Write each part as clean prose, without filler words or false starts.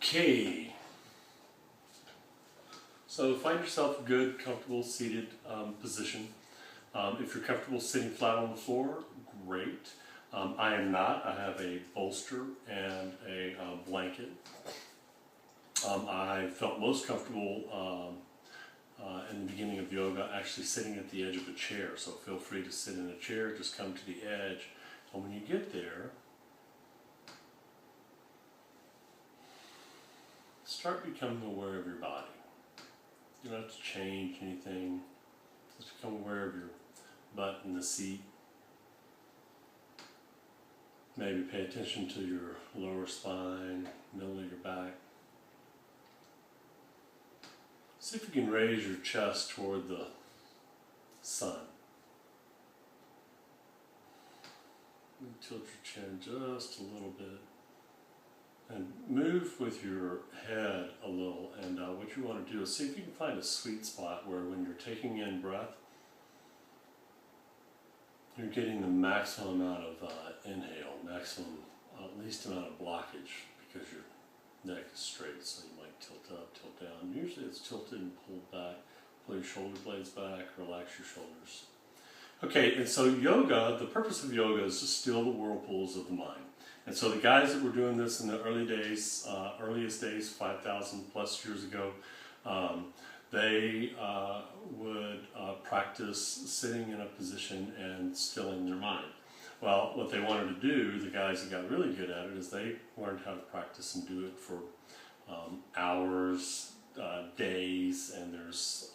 Okay, so find yourself a good, comfortable seated position. If you're comfortable sitting flat on the floor, great. I am not. I have a bolster and a blanket. I felt most comfortable in the beginning of yoga actually sitting at the edge of a chair, so feel free to sit in a chair, just come to the edge, and when you get there, start becoming aware of your body. You don't have to change anything, just become aware of your butt in the seat. Maybe pay attention to your lower spine, middle of your back. See if you can raise your chest toward the sun. Tilt your chin just a little bit. And move with your head a little. And what you want to do is see if you can find a sweet spot where when you're taking in breath, you're getting the maximum amount of inhale, maximum, least amount of blockage, because your neck is straight, so you might tilt up, tilt down. Usually it's tilted and pulled back. Pull your shoulder blades back, relax your shoulders. Okay, and so yoga, the purpose of yoga is to still the whirlpools of the mind. And so the guys that were doing this in the early days, earliest days, 5,000 plus years ago, they would practice sitting in a position and stilling their mind. Well, what they wanted to do, the guys that got really good at it, is they learned how to practice and do it for hours, days, and there's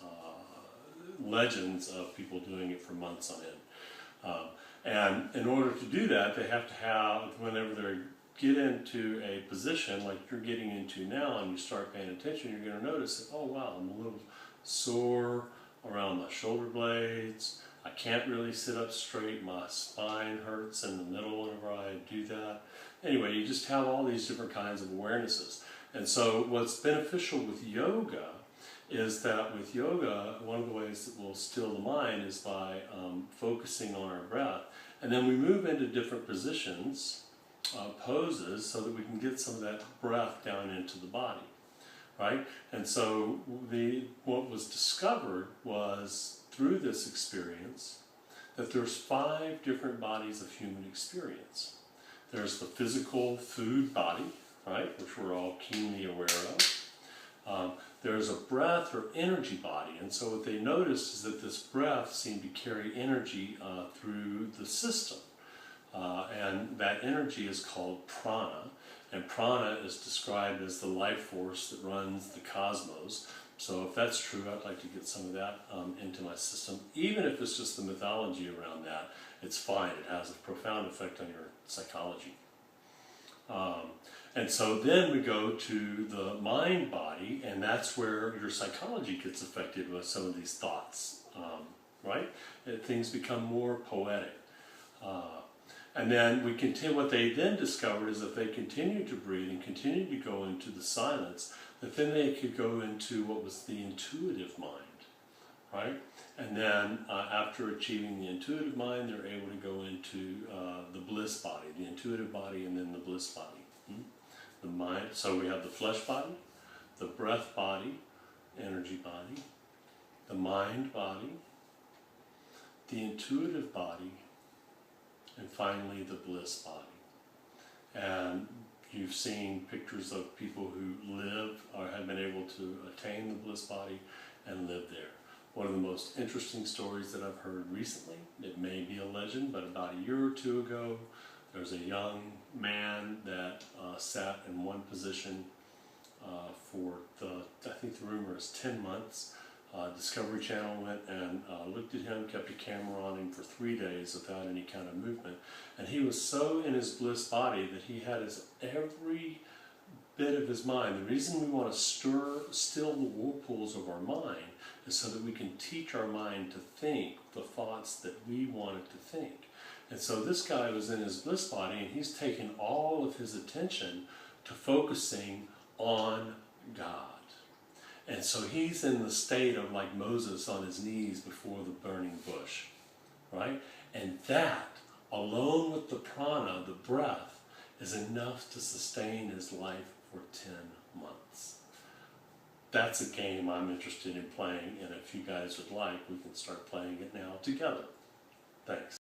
legends of people doing it for months on end. And in order to do that, they have to have, whenever they get into a position like you're getting into now and you start paying attention, you're going to notice that, oh wow, I'm a little sore around my shoulder blades. I can't really sit up straight. My spine hurts in the middle whenever I do that. Anyway, you just have all these different kinds of awarenesses. And so what's beneficial with yoga is that with yoga, one of the ways that we'll still the mind is by focusing on our breath. And then we move into different positions, poses, so that we can get some of that breath down into the body, right? And so what was discovered was, through this experience, that there's 5 different bodies of human experience. There's the physical food body, right, which we're all keenly aware of. There's a breath or energy body, and so what they noticed is that this breath seemed to carry energy through the system. And that energy is called prana, and prana is described as the life force that runs the cosmos. So if that's true, I'd like to get some of that into my system. Even if it's just the mythology around that, it's fine. It has a profound effect on your psychology. And so then we go to the mind body, and that's where your psychology gets affected with some of these thoughts, right? Things become more poetic. And then we continue, what they then discovered is that they continued to breathe and continued to go into the silence, that then they could go into what was the intuitive mind, right? And then after achieving the intuitive mind, they're able to go into the bliss body, the intuitive body, and then the bliss body. The mind, so we have the flesh body, the breath body, energy body, the mind body, the intuitive body, and finally the bliss body. And you've seen pictures of people who live or have been able to attain the bliss body and live there. One of the most interesting stories that I've heard recently, it may be a legend, but about a year or two ago, there's a young man that sat in one position for I think the rumor is 10 months. Discovery Channel went and looked at him, kept a camera on him for 3 days without any kind of movement. And he was so in his bliss body that he had every bit of his mind. The reason we want to still the whirlpools of our mind is so that we can teach our mind to think the thoughts that we want it to think. And so this guy was in his bliss body, and he's taken all of his attention to focusing on God. And so he's in the state of like Moses on his knees before the burning bush, right? And that, along with the prana, the breath, is enough to sustain his life for 10 months. That's a game I'm interested in playing, and if you guys would like, we can start playing it now together. Thanks.